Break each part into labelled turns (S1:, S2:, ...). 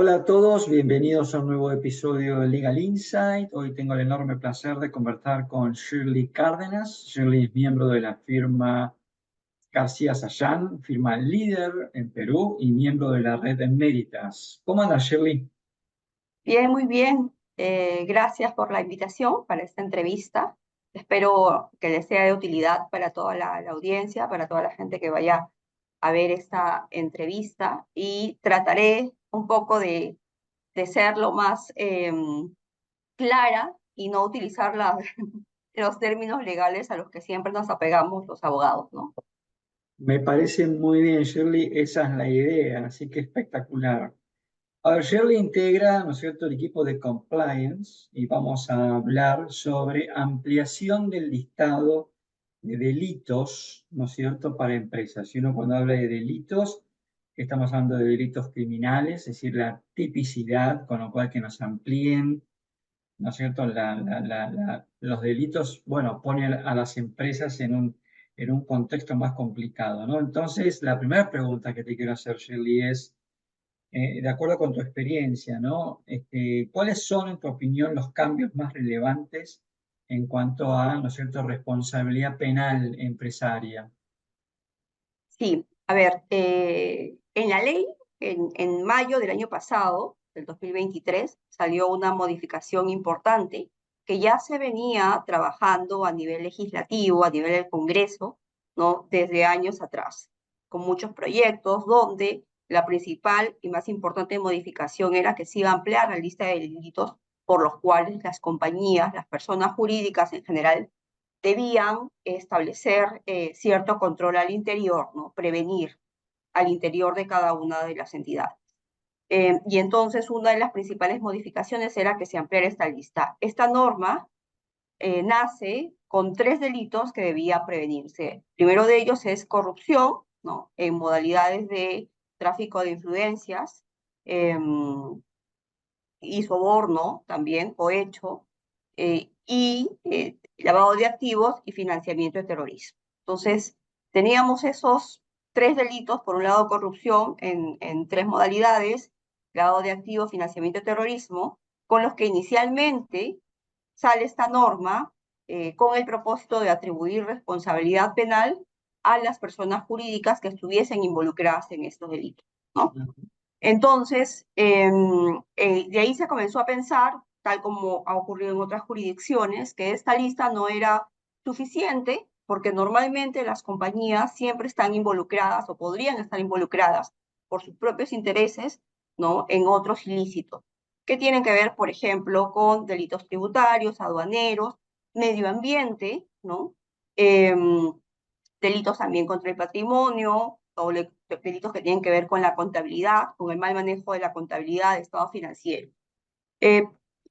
S1: Hola a todos, bienvenidos a un nuevo episodio de Legal Insight. Hoy tengo el enorme placer de conversar con Shirley Cárdenas. Shirley es miembro de la firma García Sayán, firma líder en Perú y miembro de la red Eméritas. ¿Cómo andas, Shirley?
S2: Bien, muy bien. Gracias por la invitación para esta entrevista. Espero que les sea de utilidad para toda la audiencia, para toda la gente que vaya a ver esta entrevista y trataré un poco de ser lo más clara y no utilizar los términos legales a los que siempre nos apegamos los abogados, ¿no?
S1: Me parece muy bien, Shirley, esa es la idea, así que espectacular. A ver, Shirley integra, ¿no es cierto?, el equipo de compliance y vamos a hablar sobre ampliación del listado de delitos, ¿no es cierto?, para empresas. Y uno cuando habla de delitos, estamos hablando de delitos criminales, es decir, la tipicidad, con lo cual que nos amplíen, ¿no es cierto?, los delitos, bueno, ponen a las empresas en un contexto más complicado, ¿no? Entonces, la primera pregunta que te quiero hacer, Shirley, es de acuerdo con tu experiencia, ¿no? ¿Cuáles son, en tu opinión, los cambios más relevantes en cuanto a, ¿no es cierto?, responsabilidad penal empresaria?
S2: Sí, a ver, en la ley, en mayo del año pasado, del 2023, salió una modificación importante que ya se venía trabajando a nivel legislativo, a nivel del Congreso, ¿no? Desde años atrás, con muchos proyectos donde la principal y más importante modificación era que se iba a ampliar la lista de delitos por los cuales las compañías, las personas jurídicas en general, debían establecer cierto control al interior, ¿no? Prevenir al interior de cada una de las entidades. Y entonces una de las principales modificaciones era que se ampliara esta lista. Esta norma nace con 3 delitos que debía prevenirse. Primero de ellos es corrupción, ¿no? En modalidades de tráfico de influencias eh, y soborno también, cohecho, y lavado de activos y financiamiento de terrorismo. Entonces, teníamos esos 3 delitos, por un lado corrupción en 3 modalidades, lavado de activos, financiamiento de terrorismo, con los que inicialmente sale esta norma con el propósito de atribuir responsabilidad penal a las personas jurídicas que estuviesen involucradas en estos delitos, ¿no? Entonces, de ahí se comenzó a pensar, tal como ha ocurrido en otras jurisdicciones, que esta lista no era suficiente porque normalmente las compañías siempre están involucradas o podrían estar involucradas por sus propios intereses, ¿no? En otros ilícitos, que tienen que ver, por ejemplo, con delitos tributarios, aduaneros, medio ambiente, ¿no? Eh, Delitos también contra el patrimonio, o delitos que tienen que ver con la contabilidad, con el mal manejo de la contabilidad, de estado financiero. Eh,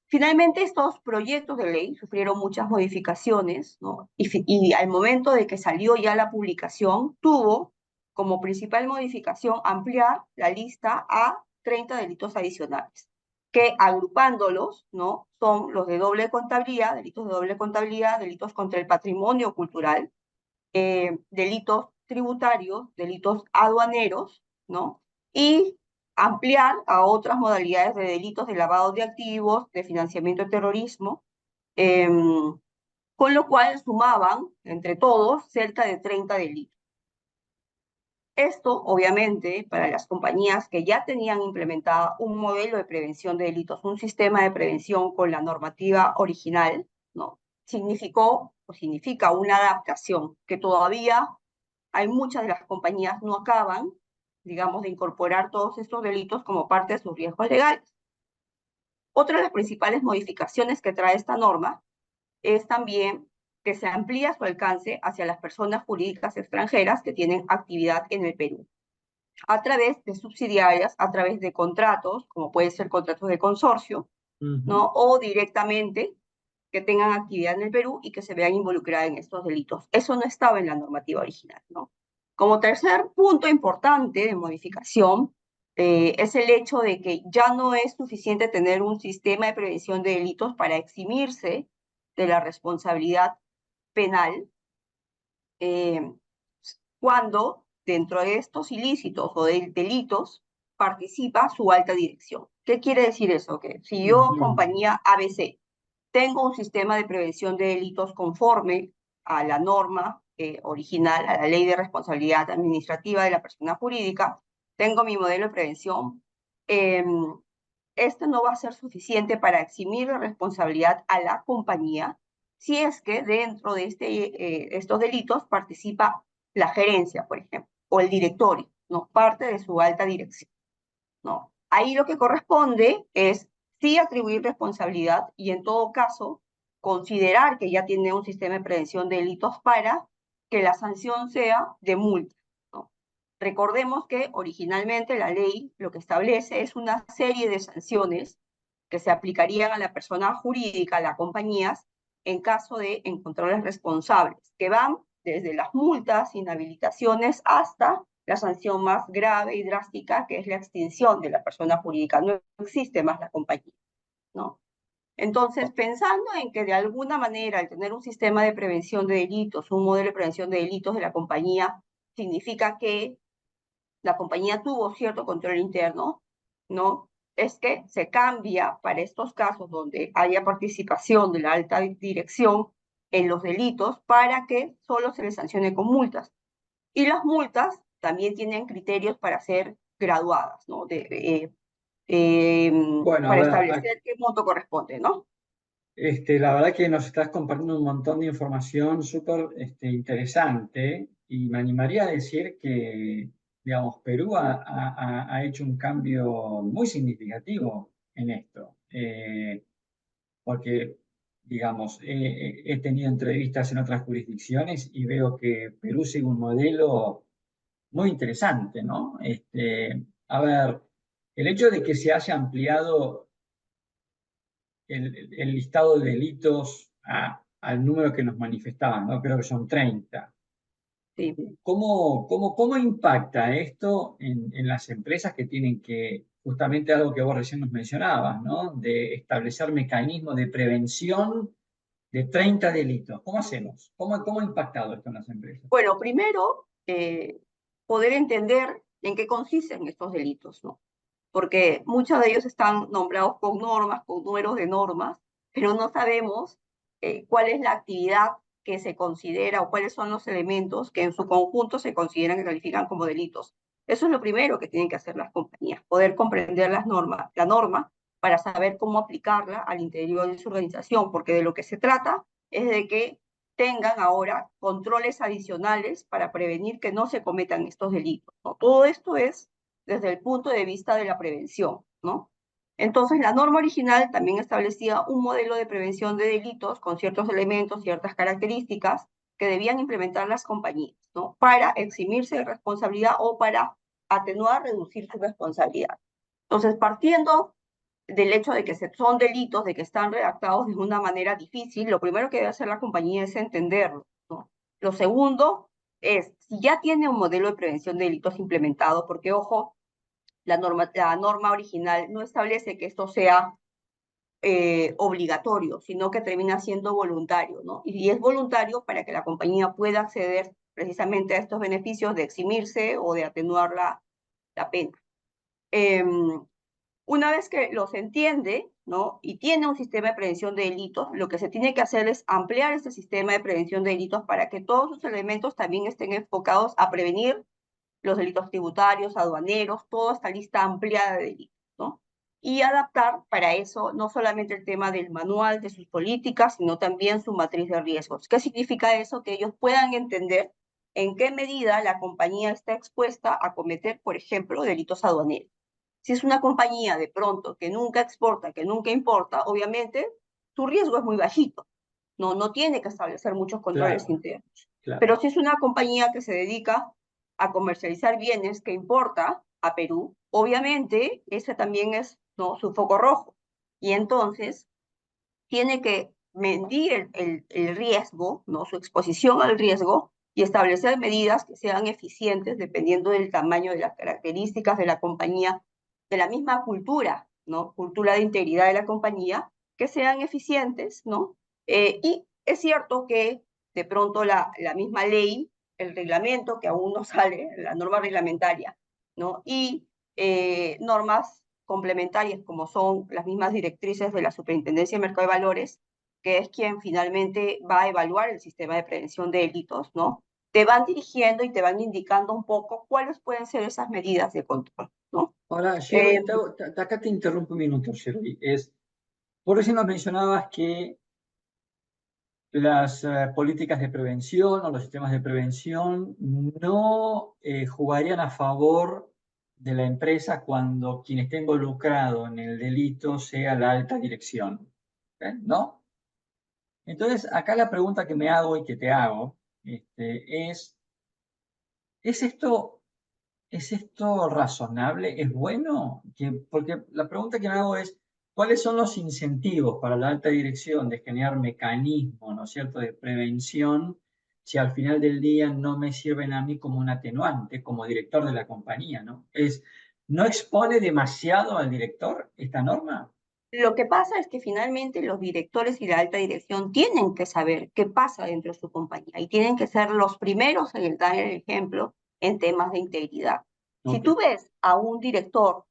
S2: Finalmente, estos proyectos de ley sufrieron muchas modificaciones, ¿no? Y al momento de que salió ya la publicación, tuvo como principal modificación ampliar la lista a 30 delitos adicionales, que agrupándolos, ¿no? Son los de doble contabilidad, delitos de doble contabilidad, delitos contra el patrimonio cultural, delitos tributarios, delitos aduaneros, ¿no? Y ampliar a otras modalidades de delitos de lavado de activos, de financiamiento de terrorismo, eh, con lo cual sumaban entre todos cerca de 30 delitos. Esto, obviamente, para las compañías que ya tenían implementada un modelo de prevención de delitos, un sistema de prevención con la normativa original, ¿no? Significó o significa una adaptación que todavía hay muchas de las compañías no acaban, digamos, de incorporar todos estos delitos como parte de sus riesgos legales. Otra de las principales modificaciones que trae esta norma es también que se amplía su alcance hacia las personas jurídicas extranjeras que tienen actividad en el Perú, a través de subsidiarias, a través de contratos, como pueden ser contratos de consorcio,
S1: Ujú.
S2: ¿no? O directamente que tengan actividad en el Perú y que se vean involucradas en estos delitos. Eso no estaba en la normativa original, ¿no? Como tercer punto importante de modificación, es el hecho de que ya no es suficiente tener un sistema de prevención de delitos para eximirse de la responsabilidad penal, eh, cuando dentro de estos ilícitos o de delitos participa su alta dirección. ¿Qué quiere decir eso? Que si yo,
S1: Ujú.
S2: compañía ABC, tengo un sistema de prevención de delitos conforme a la norma original, a la Ley de Responsabilidad Administrativa de la Persona Jurídica, tengo mi modelo de prevención, eh, este no va a ser suficiente para eximir de responsabilidad a la compañía si es que dentro de estos delitos participa la gerencia, por ejemplo, o el directorio, ¿no? Parte de su alta dirección, ¿no? Ahí lo que corresponde es sí atribuir responsabilidad y en todo caso considerar que ya tiene un sistema de prevención de delitos para que la sanción sea de multa, ¿no? Recordemos que originalmente la ley lo que establece es una serie de sanciones que se aplicarían a la persona jurídica, a las compañías, en caso de encontrarles responsables, que van desde las multas, inhabilitaciones, hasta la sanción más grave y drástica, que es la extinción de la persona jurídica. No existe más la compañía, ¿no? Entonces, pensando en que de alguna manera el tener un sistema de prevención de delitos, un modelo de prevención de delitos de la compañía, significa que la compañía tuvo cierto control interno, ¿no? Es que se cambia para estos casos donde haya participación de la alta dirección en los delitos para que solo se les sancione con multas. Y las multas también tienen criterios para ser graduadas, ¿no?
S1: Bueno, a
S2: Para
S1: ver,
S2: establecer qué monto corresponde, ¿no?
S1: la verdad que nos estás compartiendo un montón de información súper interesante y me animaría a decir que, digamos, Perú ha hecho un cambio muy significativo en esto, porque, digamos, he tenido entrevistas en otras jurisdicciones y veo que Perú sigue un modelo muy interesante, ¿no? A ver, el hecho de que se haya ampliado el listado de delitos al número que nos manifestaban, ¿no? Creo que son 30.
S2: Sí.
S1: ¿Cómo impacta esto en las empresas que tienen que, justamente algo que vos recién nos mencionabas, ¿no? De establecer mecanismos de prevención de 30 delitos? ¿Cómo hacemos? ¿Cómo ha impactado esto en las empresas?
S2: Bueno, primero, poder entender en qué consisten estos delitos, ¿no? Porque muchos de ellos están nombrados con normas, con números de normas, pero no sabemos cuál es la actividad que se considera o cuáles son los elementos que en su conjunto se consideran y califican como delitos. Eso es lo primero que tienen que hacer las compañías, poder comprender las normas, la norma para saber cómo aplicarla al interior de su organización, porque de lo que se trata es de que tengan ahora controles adicionales para prevenir que no se cometan estos delitos, ¿no? Todo esto es desde el punto de vista de la prevención, ¿no? Entonces, la norma original también establecía un modelo de prevención de delitos con ciertos elementos, ciertas características que debían implementar las compañías, ¿no? Para eximirse de responsabilidad o para atenuar, reducir su responsabilidad. Entonces, partiendo del hecho de que son delitos, de que están redactados de una manera difícil, lo primero que debe hacer la compañía es entenderlo, ¿no? Lo segundo es, si ya tiene un modelo de prevención de delitos implementado, porque ojo, la norma original no establece que esto sea obligatorio, sino que termina siendo voluntario, ¿no? Y es voluntario para que la compañía pueda acceder precisamente a estos beneficios de eximirse o de atenuar la pena. Eh, una vez que los entiende, ¿no? Y tiene un sistema de prevención de delitos, lo que se tiene que hacer es ampliar este sistema de prevención de delitos para que todos sus elementos también estén enfocados a prevenir los delitos tributarios, aduaneros, toda esta lista ampliada de delitos, ¿no? Y adaptar para eso no solamente el tema del manual de sus políticas, sino también su matriz de riesgos. ¿Qué significa eso? Que ellos puedan entender en qué medida la compañía está expuesta a cometer, por ejemplo, delitos aduaneros. Si es una compañía de pronto que nunca exporta, que nunca importa, obviamente su riesgo es muy bajito. No tiene que establecer muchos controles
S1: Claro,
S2: internos.
S1: claro.
S2: Pero si es una compañía que se dedica a comercializar bienes que importa a Perú, obviamente ese también es, ¿no?, su foco rojo. Y entonces tiene que medir el riesgo, ¿no?, su exposición al riesgo y establecer medidas que sean eficientes dependiendo del tamaño, de las características de la compañía, de la misma cultura, ¿no?, cultura de integridad de la compañía, que sean eficientes, ¿no? Y es cierto que de pronto la misma ley, el reglamento que aún no sale, la norma reglamentaria, ¿no? Y normas complementarias como son las mismas directrices de la Superintendencia de Mercado de Valores, que es quien finalmente va a evaluar el sistema de prevención de delitos, ¿no? Te van dirigiendo y te van indicando un poco cuáles pueden ser esas medidas de control, ¿no?
S1: Ahora,
S2: Eh,
S1: Shirley, acá te interrumpo un minuto, Shirley. Por eso nos mencionabas que las políticas de prevención o los sistemas de prevención no jugarían a favor de la empresa cuando quien esté involucrado en el delito sea la alta dirección. ¿No? Entonces, acá la pregunta que me hago y que te hago ¿es esto, ¿es esto razonable? ¿Es bueno? Porque la pregunta que me hago es, ¿cuáles son los incentivos para la alta dirección de generar mecanismos, ¿no es cierto?, de prevención, si al final del día no me sirven a mí como un atenuante, como director de la compañía, ¿no? ¿No expone demasiado al director esta norma?
S2: Lo que pasa es que finalmente los directores y la alta dirección tienen que saber qué pasa dentro de su compañía y tienen que ser los primeros en dar el ejemplo en temas de integridad. Si
S1: Ok,
S2: tú ves a un director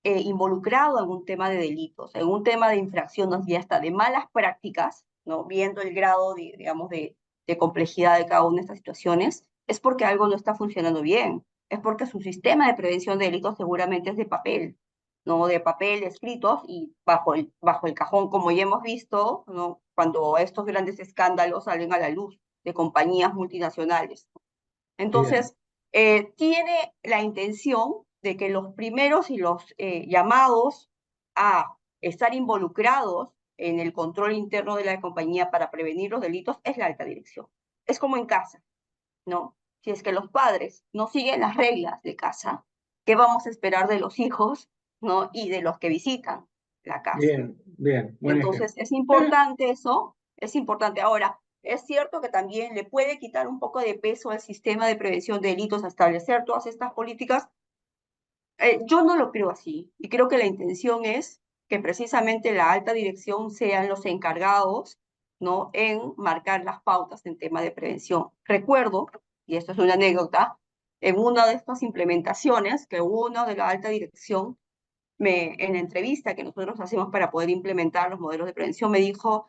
S2: involucrado en un tema de delitos, en un tema de infracciones y hasta de malas prácticas, ¿no? Viendo el grado, digamos, de complejidad de cada una de estas situaciones, es porque algo no está funcionando bien, es porque su sistema de prevención de delitos seguramente es de papel, ¿no? De papel escritos y bajo el cajón, como ya hemos visto, ¿no? Cuando estos grandes escándalos salen a la luz de compañías multinacionales.
S1: bien.
S2: Entonces, tiene la intención de que los primeros y los llamados a estar involucrados en el control interno de la compañía para prevenir los delitos es la alta dirección. Es como en casa, ¿no? Si es que los padres no siguen las reglas de casa, ¿qué vamos a esperar de los hijos, ¿no? Y de los que visitan la casa?
S1: Bien, bien, buen ejemplo.
S2: Entonces, es importante eso, es importante. Ahora, es cierto que también le puede quitar un poco de peso al sistema de prevención de delitos a establecer todas estas políticas. Yo no lo creo así y creo que la intención es que precisamente la alta dirección sean los encargados, ¿no? En marcar las pautas en tema de prevención. Recuerdo, y esto es una anécdota, en una de estas implementaciones que uno de la alta dirección en la entrevista que nosotros hacemos para poder implementar los modelos de prevención, me dijo,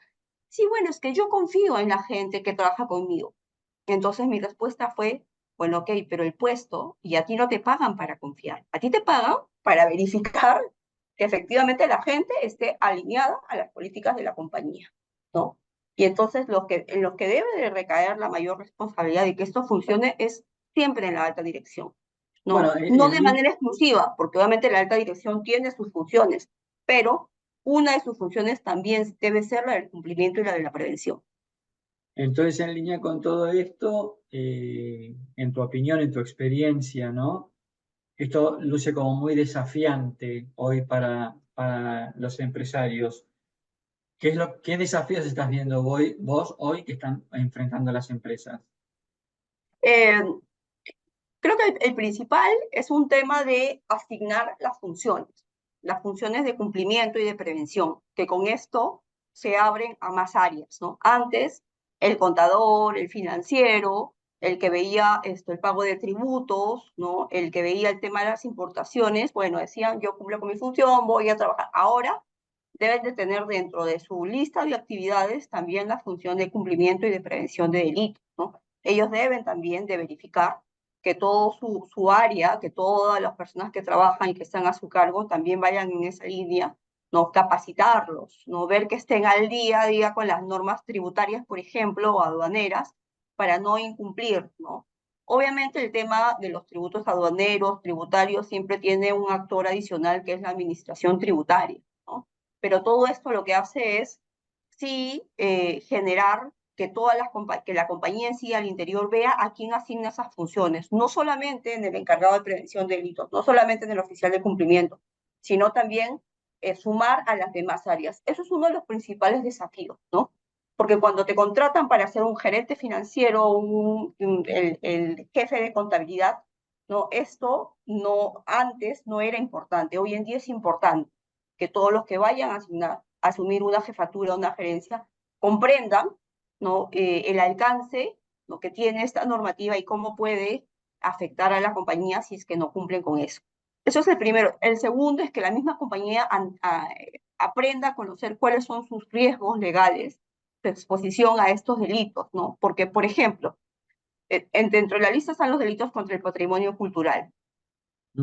S2: sí, bueno, es que yo confío en la gente que trabaja conmigo. Entonces mi respuesta fue, bueno, ok, pero el puesto, y a ti no te pagan para confiar, a ti te pagan para verificar que efectivamente la gente esté alineada a las políticas de la compañía, ¿no? Y entonces en lo que debe de recaer la mayor responsabilidad de que esto funcione es siempre en la alta dirección.
S1: Bueno,
S2: ¿No? No de manera exclusiva, porque obviamente la alta dirección tiene sus funciones, pero una de sus funciones también debe ser la del cumplimiento y la de la prevención.
S1: entonces en línea con todo esto, en tu opinión, en tu experiencia, ¿no? Esto luce como muy desafiante hoy para los empresarios. ¿Qué desafíos estás viendo vos hoy que están enfrentando las empresas?
S2: Eh, Creo que el principal es un tema de asignar las funciones de cumplimiento y de prevención, que con esto se abren a más áreas, ¿no? Antes, el contador, el financiero, el que veía el pago de tributos, ¿no? El que veía el tema de las importaciones, bueno, decían, yo cumplo con mi función, voy a trabajar. Ahora deben de tener dentro de su lista de actividades también la función de cumplimiento y de prevención de delitos, ¿no? Ellos deben también de verificar que todo su área, que todas las personas que trabajan y que están a su cargo también vayan en esa línea, ¿no? Capacitarlos, ¿no? Ver que estén al día a día con las normas tributarias, por ejemplo, o aduaneras, para no incumplir, ¿no? Obviamente el tema de los tributos aduaneros, tributarios, siempre tiene un actor adicional que es la administración tributaria, ¿no? Pero todo esto lo que hace es, sí, generar que la compañía en sí al interior vea a quién asigna esas funciones, no solamente en el encargado de prevención de delitos, no solamente en el oficial de cumplimiento, sino también sumar a las demás áreas. Eso es uno de los principales desafíos, ¿no? Porque cuando te contratan para ser un gerente financiero, el jefe de contabilidad, ¿no? Esto no, antes no era importante, hoy en día es importante que todos los que vayan a asumir una jefatura, una gerencia, comprendan, ¿no? El alcance, ¿no? Que tiene esta normativa y cómo puede afectar a la compañía si es que no cumplen con eso. Eso es el primero. El segundo es que la misma compañía aprenda a conocer cuáles son sus riesgos legales de exposición a estos delitos, ¿no? Porque, por ejemplo, dentro de la lista están los delitos contra el patrimonio cultural.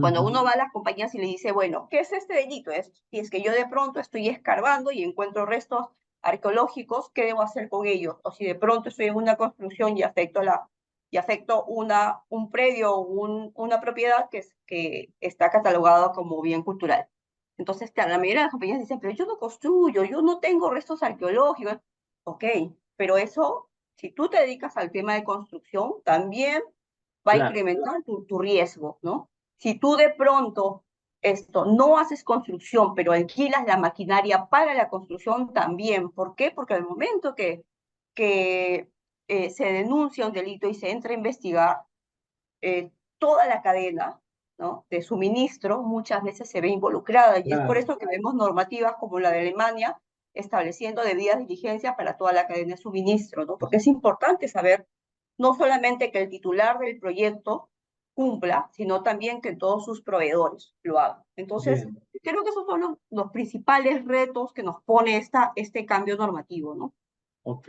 S2: Cuando uno
S1: Ujú.
S2: va a las compañías y le dice, bueno, ¿qué es este delito? Si es que yo de pronto estoy escarbando y encuentro restos arqueológicos, ¿qué debo hacer con ellos? O si de pronto estoy en una construcción y afecto un predio o una propiedad que está catalogada como bien cultural. Entonces, claro, la mayoría de las compañías dicen, pero yo no construyo, yo no tengo restos arqueológicos. Ok, pero eso, si tú te dedicas al tema de construcción, también va a
S1: Claro,
S2: incrementar tu riesgo, ¿no? Si tú de pronto no haces construcción, pero alquilas la maquinaria para la construcción también. ¿Por qué? Porque al momento que se denuncia un delito y se entra a investigar, toda la cadena, ¿no?, de suministro muchas veces se ve involucrada, y es por
S1: claro.
S2: eso que vemos normativas como la de Alemania estableciendo debidas diligencias para toda la cadena de suministro, ¿no? Porque es importante saber no solamente que el titular del proyecto cumpla, sino también que todos sus proveedores lo hagan. Entonces,
S1: Bien,
S2: creo que esos son los principales retos que nos pone este cambio normativo, ¿no?
S1: ok.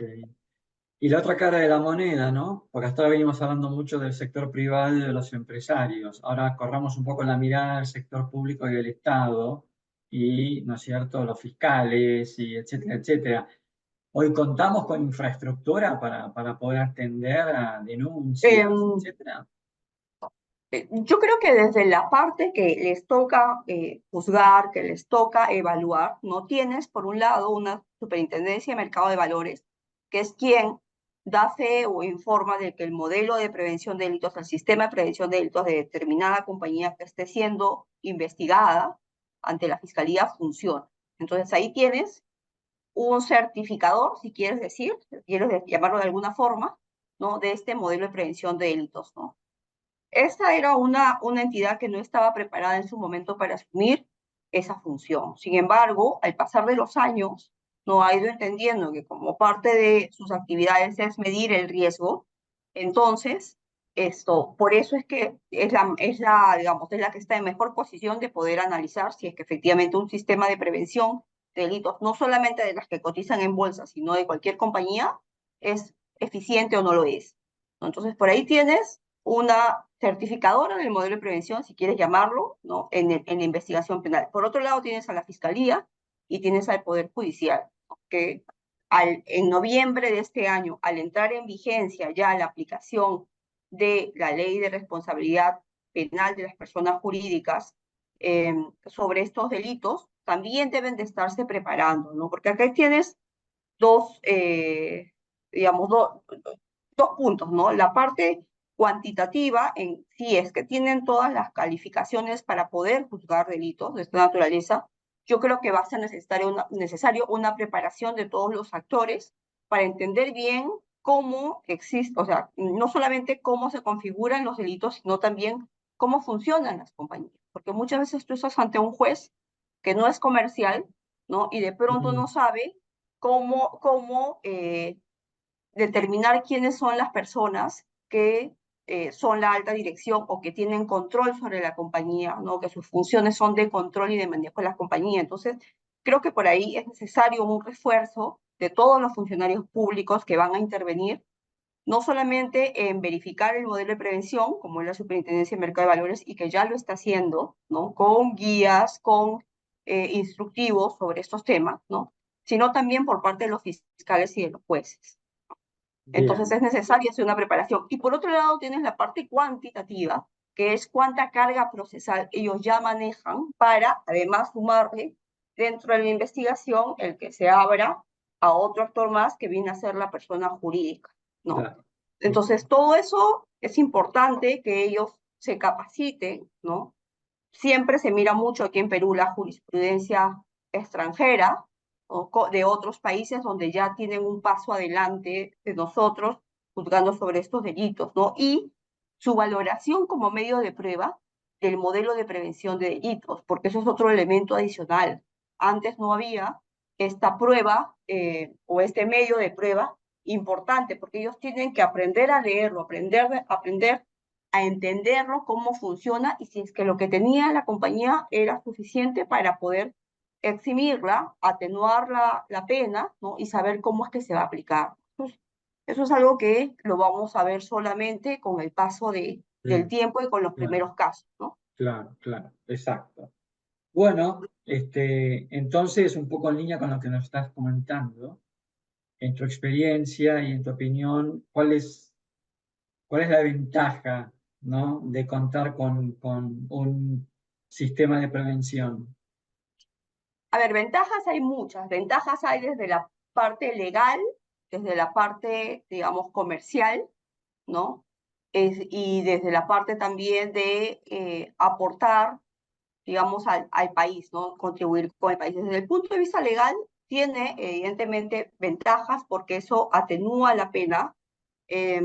S1: Y la otra cara de la moneda, ¿no? Porque hasta ahora venimos hablando mucho del sector privado y de los empresarios. Ahora corramos un poco la mirada al sector público y del Estado y, ¿no es cierto?, los fiscales y etcétera, etcétera. Hoy contamos con infraestructura para poder atender a
S2: Eh,
S1: denuncias, etcétera.
S2: Yo creo que desde la parte que les toca juzgar, que les toca evaluar, no tienes, por un lado, una superintendencia de mercado de valores, que es quien da fe o informa de que el modelo de prevención de delitos, el sistema de prevención de delitos de determinada compañía que esté siendo investigada ante la fiscalía funciona. Entonces ahí tienes un certificador, si quieres decir, si quieres llamarlo de alguna forma, ¿no?, de este modelo de prevención de delitos, ¿no? Esta era una entidad que no estaba preparada en su momento para asumir esa función. Sin embargo, al pasar de los años, no ha ido entendiendo que como parte de sus actividades es medir el riesgo. Entonces, por eso es que digamos, es la que está en mejor posición de poder analizar si es que efectivamente un sistema de prevención de delitos, no solamente de las que cotizan en bolsa, sino de cualquier compañía, es eficiente o no lo es. Entonces, por ahí tienes una certificadora del modelo de prevención, si quieres llamarlo, ¿no?, en la investigación penal. Por otro lado, tienes a la Fiscalía y tienes al Poder Judicial, ¿no?, que en noviembre de este año, al entrar en vigencia ya la aplicación de la Ley de Responsabilidad Penal de las Personas Jurídicas sobre estos delitos, también deben de estarse preparando, ¿no? Porque acá tienes dos, digamos, dos puntos, ¿no? La parte cuantitativa, en si es que tienen todas las calificaciones para poder juzgar delitos de esta naturaleza, yo creo que va a ser necesario una preparación de todos los actores para entender bien cómo existe, o sea, no solamente cómo se configuran los delitos, sino también cómo funcionan las compañías. Porque muchas veces tú estás ante un juez que no es comercial, ¿no? Y de pronto
S1: Mm,
S2: no sabe cómo determinar quiénes son las personas que son la alta dirección o que tienen control sobre la compañía, ¿no?, que sus funciones son de control y de manejo de la compañía. Entonces, creo que por ahí es necesario un refuerzo de todos los funcionarios públicos que van a intervenir, no solamente en verificar el modelo de prevención, como es la Superintendencia de Mercado de Valores, y que ya lo está haciendo, ¿no?, con guías, con instructivos sobre estos temas, ¿no?, sino también por parte de los fiscales y de los jueces. Entonces
S1: bien,
S2: es necesaria hacer una preparación. Y por otro lado tienes la parte cuantitativa, que es cuánta carga procesal ellos ya manejan para, además, sumarle dentro de la investigación el que se abra a otro actor más que viene a ser la persona jurídica, ¿no?
S1: claro. Ok.
S2: Entonces, todo eso es importante que ellos se capaciten, ¿no? Siempre se mira mucho aquí en Perú la jurisprudencia extranjera o de otros países donde ya tienen un paso adelante de nosotros juzgando sobre estos delitos, ¿no? Y su valoración como medio de prueba del modelo de prevención de delitos, porque eso es otro elemento adicional. Antes no había esta prueba o este medio de prueba importante, porque ellos tienen que aprender a leerlo, aprender a entenderlo, cómo funciona y si es que lo que tenía la compañía era suficiente para poder eximirla, atenuar la pena, ¿no? Y saber cómo es que se va a aplicar. Eso es algo que lo vamos a ver solamente con el paso del
S1: Mm,
S2: tiempo y con los
S1: claro,
S2: primeros casos, ¿no?
S1: claro, claro, exacto. Bueno, entonces, un poco en línea con lo que nos estás comentando, en tu experiencia y en tu opinión, cuál es la ventaja, ¿no? de contar con un sistema de prevención?
S2: A ver, ventajas hay muchas. Ventajas hay desde la parte legal, desde la parte, digamos, comercial, ¿no? Y desde la parte también de aportar, digamos, al país, ¿no? Contribuir con el país. Desde el punto de vista legal, tiene evidentemente ventajas porque eso atenúa la pena. Eh,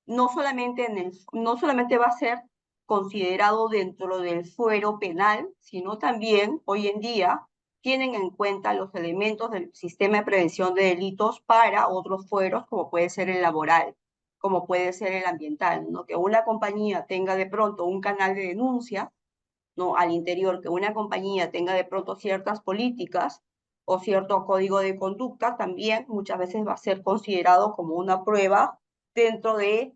S2: no solamente va a ser considerado dentro del fuero penal, sino también hoy en día tienen en cuenta los elementos del sistema de prevención de delitos para otros fueros, como puede ser el laboral, como puede ser el ambiental, ¿no? Que una compañía tenga de pronto un canal de denuncia, ¿no? Al interior, que una compañía tenga de pronto ciertas políticas o cierto código de conducta, también muchas veces va a ser considerado como una prueba dentro de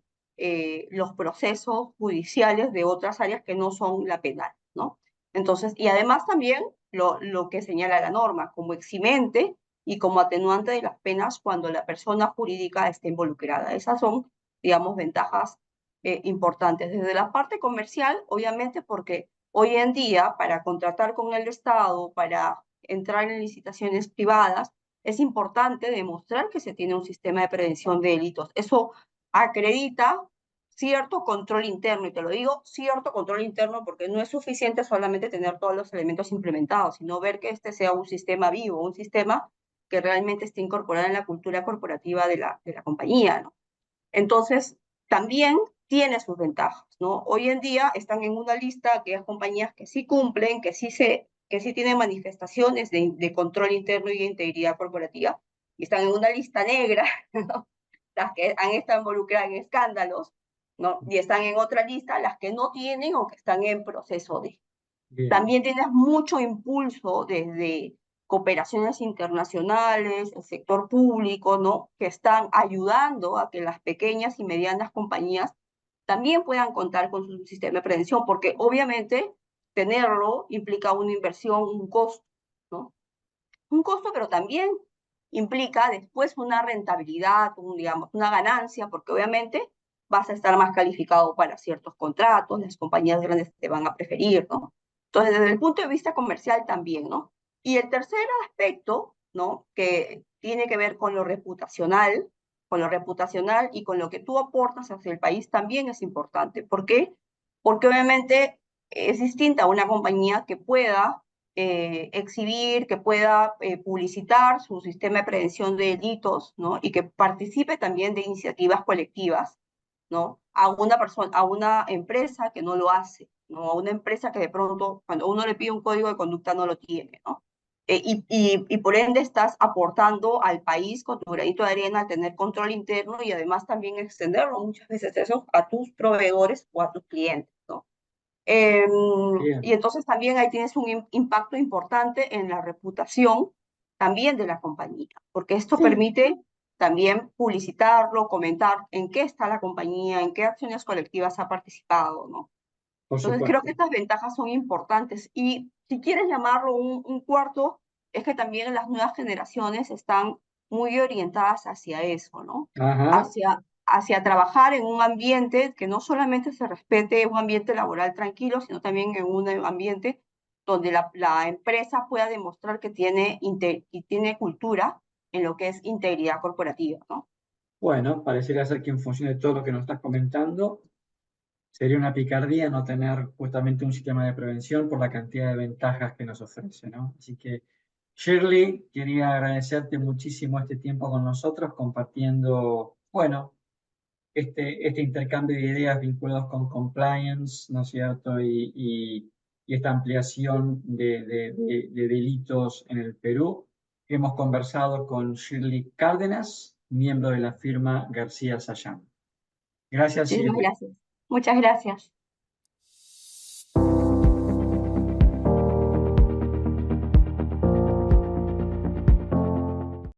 S2: los procesos judiciales de otras áreas que no son la penal, ¿no? Entonces, y además también lo que señala la norma como eximente y como atenuante de las penas cuando la persona jurídica esté involucrada. Esas son, digamos, ventajas importantes. Desde la parte comercial, obviamente, porque hoy en día, para contratar con el Estado, para entrar en licitaciones privadas, es importante demostrar que se tiene un sistema de prevención de delitos. Eso acredita cierto control interno, y te lo digo, cierto control interno, porque no es suficiente solamente tener todos los elementos implementados, sino ver que este sea un sistema vivo, un sistema que realmente esté incorporado en la cultura corporativa de la compañía, ¿no? Entonces, también tiene sus ventajas, ¿no? Hoy en día están en una lista aquellas compañías que sí cumplen, que sí tienen manifestaciones de control interno y de integridad corporativa, y están en una lista negra, ¿no? Las que han estado involucradas en escándalos, ¿no? Y están en otra lista las que no tienen o que están en proceso de.
S1: Bien,
S2: También tienes mucho impulso desde cooperaciones internacionales, el sector público, ¿no? Que están ayudando a que las pequeñas y medianas compañías también puedan contar con su sistema de prevención, porque obviamente tenerlo implica una inversión, un costo, ¿no? Un costo, pero también implica después una rentabilidad, digamos, una ganancia, porque obviamente vas a estar más calificado para ciertos contratos, las compañías grandes te van a preferir, ¿no? Entonces, desde el punto de vista comercial también, ¿no? Y el tercer aspecto, ¿no? Que tiene que ver con lo reputacional y con lo que tú aportas hacia el país también es importante. ¿Por qué? Porque obviamente es distinta a una compañía que pueda exhibir, que pueda publicitar su sistema de prevención de delitos, ¿no? Y que participe también de iniciativas colectivas, ¿no? A una persona, a una empresa que no lo hace, ¿no? A una empresa que de pronto, cuando uno le pide un código de conducta, no lo tiene, ¿no? Y por ende estás aportando al país con tu granito de arena al tener control interno y además también extenderlo muchas veces eso a tus proveedores o a tus clientes, ¿no? Eh, y
S1: bien.
S2: entonces también ahí tienes un impacto importante en la reputación también de la compañía, porque esto
S1: Sí,
S2: permite también publicitarlo, comentar en qué está la compañía, en qué acciones colectivas ha participado, ¿no?
S1: por
S2: Entonces creo que
S1: supuesto.
S2: estas ventajas son importantes. Y si quieres llamarlo un cuarto, es que también las nuevas generaciones están muy orientadas hacia eso, ¿no?
S1: Ajá.
S2: Hacia trabajar en un ambiente que no solamente se respete un ambiente laboral tranquilo, sino también en un ambiente donde la empresa pueda demostrar que tiene cultura en lo que es integridad corporativa, ¿no?
S1: Bueno, parecería ser que en función de todo lo que nos estás comentando, sería una picardía no tener justamente un sistema de prevención por la cantidad de ventajas que nos ofrece, ¿no? Así que, Shirley, quería agradecerte muchísimo este tiempo con nosotros, compartiendo, bueno, este intercambio de ideas vinculados con compliance, ¿no es cierto? Y esta ampliación de delitos en el Perú. Hemos conversado con Shirley Cárdenas, miembro de la firma García Sayán. Gracias,
S2: Muchísimas
S1: Shirley.
S2: gracias. Muchas gracias.